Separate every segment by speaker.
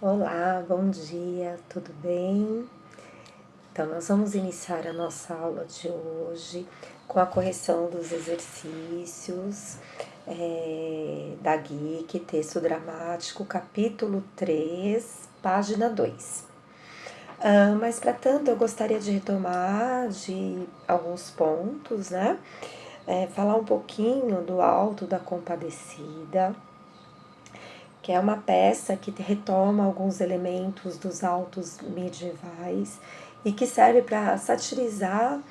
Speaker 1: Olá, bom dia, tudo bem? Então, nós vamos iniciar a nossa aula de hoje com a correção dos exercícios da GIC, texto dramático, capítulo 3, página 2. Mas, para tanto, eu gostaria de retomar de alguns pontos, né? Falar um pouquinho do Alto da Compadecida, que é uma peça que retoma alguns elementos dos autos medievais e que serve para satirizar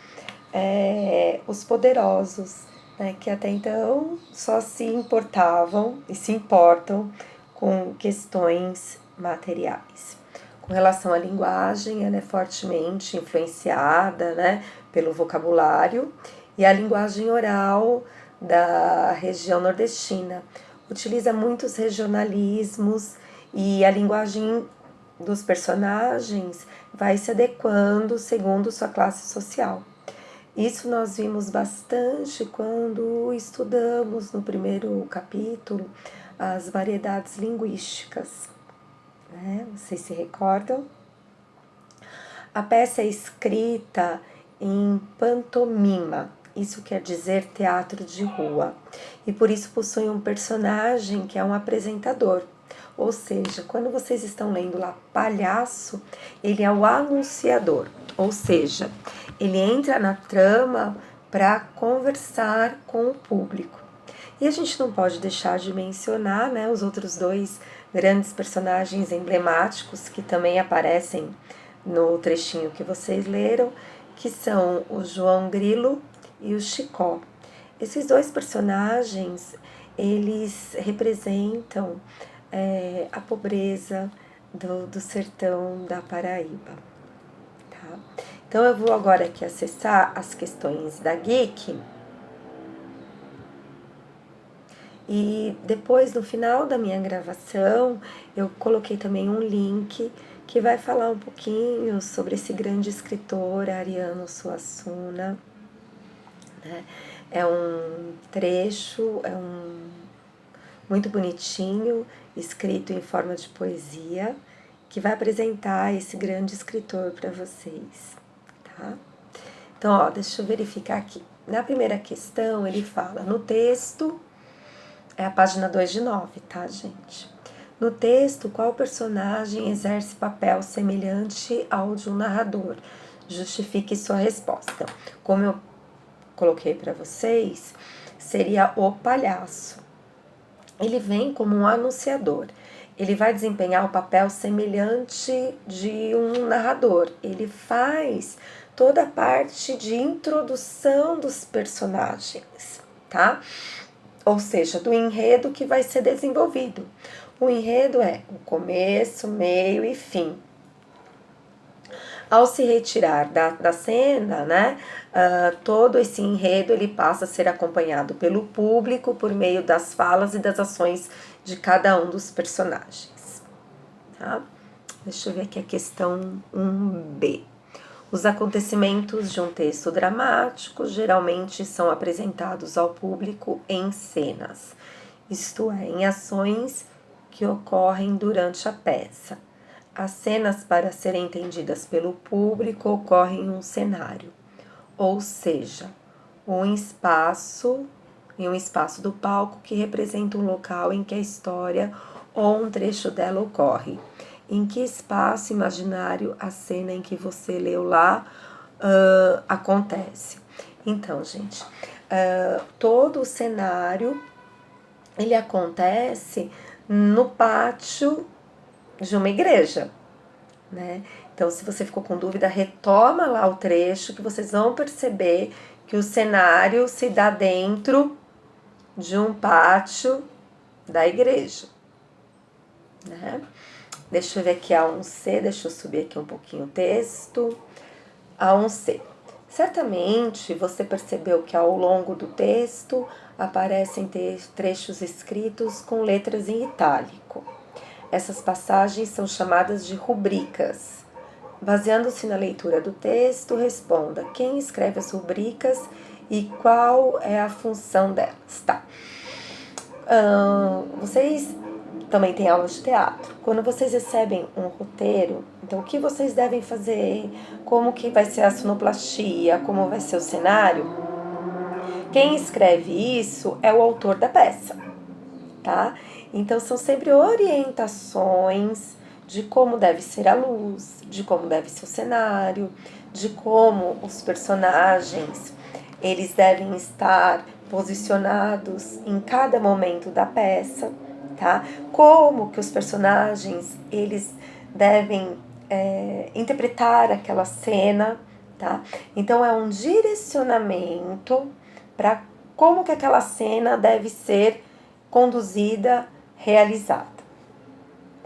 Speaker 1: os poderosos, né, que até então só se importavam e se importam com questões materiais. Com relação à linguagem, ela é fortemente influenciada, né, pelo vocabulário e a linguagem oral da região nordestina. Utiliza muitos regionalismos e a linguagem dos personagens vai se adequando segundo sua classe social. Isso nós vimos bastante quando estudamos no primeiro capítulo as variedades linguísticas, né? Vocês se recordam? A peça é escrita em pantomima, isso quer dizer teatro de rua, e por isso possui um personagem que é um apresentador. Ou seja, quando vocês estão lendo lá palhaço, ele é o anunciador, ou seja, ele entra na trama para conversar com o público. E a gente não pode deixar de mencionar, né, os outros dois grandes personagens emblemáticos que também aparecem no trechinho que vocês leram, que são o João Grilo e o Chicó. Esses dois personagens, eles representam a pobreza do sertão da Paraíba. Tá? Então eu vou agora aqui acessar as questões da GIC. E depois, no final da minha gravação, eu coloquei também um link que vai falar um pouquinho sobre esse grande escritor, Ariano Suassuna. Né? É um trecho, muito bonitinho, escrito em forma de poesia, que vai apresentar esse grande escritor para vocês. Tá? Então, ó, deixa eu verificar aqui. Na primeira questão, ele fala, no texto, é a página 2 de 9, tá, gente? No texto, qual personagem exerce papel semelhante ao de um narrador? Justifique sua resposta. Como eu coloquei para vocês, seria o palhaço. Ele vem como um anunciador. Ele vai desempenhar o papel semelhante de um narrador. Ele faz toda a parte de introdução dos personagens, tá? Ou seja, do enredo que vai ser desenvolvido. O enredo é o começo, meio e fim. Ao se retirar da cena, né, todo esse enredo ele passa a ser acompanhado pelo público por meio das falas e das ações de cada um dos personagens. Tá? Deixa eu ver aqui a questão 1b. Os acontecimentos de um texto dramático geralmente são apresentados ao público em cenas, isto é, em ações que ocorrem durante a peça. As cenas, para serem entendidas pelo público, ocorrem em um cenário, ou seja, em um espaço do palco que representa um local em que a história ou um trecho dela ocorre. Em que espaço imaginário a cena em que você leu lá acontece? Então, gente, todo o cenário ele acontece no pátio de uma igreja, né? Então, se você ficou com dúvida, retoma lá o trecho que vocês vão perceber que o cenário se dá dentro de um pátio da igreja, né? Deixa eu ver aqui A1C, deixa eu subir aqui um pouquinho o texto. A1C. Certamente você percebeu que ao longo do texto aparecem trechos escritos com letras em itálico. Essas passagens são chamadas de rubricas. Baseando-se na leitura do texto, responda quem escreve as rubricas e qual é a função delas. Tá. Vocês também tem aula de teatro. Quando vocês recebem um roteiro, então o que vocês devem fazer, como que vai ser a sonoplastia, como vai ser o cenário, quem escreve isso é o autor da peça, tá? Então são sempre orientações de como deve ser a luz, de como deve ser o cenário, de como os personagens eles devem estar posicionados em cada momento da peça, tá? Como que os personagens eles devem interpretar aquela cena, tá? Então é um direcionamento para como que aquela cena deve ser conduzida, realizada,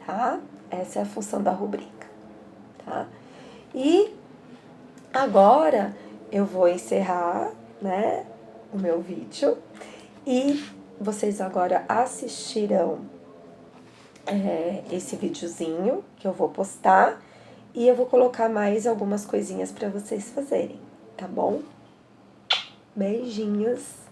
Speaker 1: tá? Essa é a função da rubrica, tá? E agora eu vou encerrar, né, o meu vídeo e vocês agora assistirão esse videozinho que eu vou postar e eu vou colocar mais algumas coisinhas para vocês fazerem, tá bom? Beijinhos!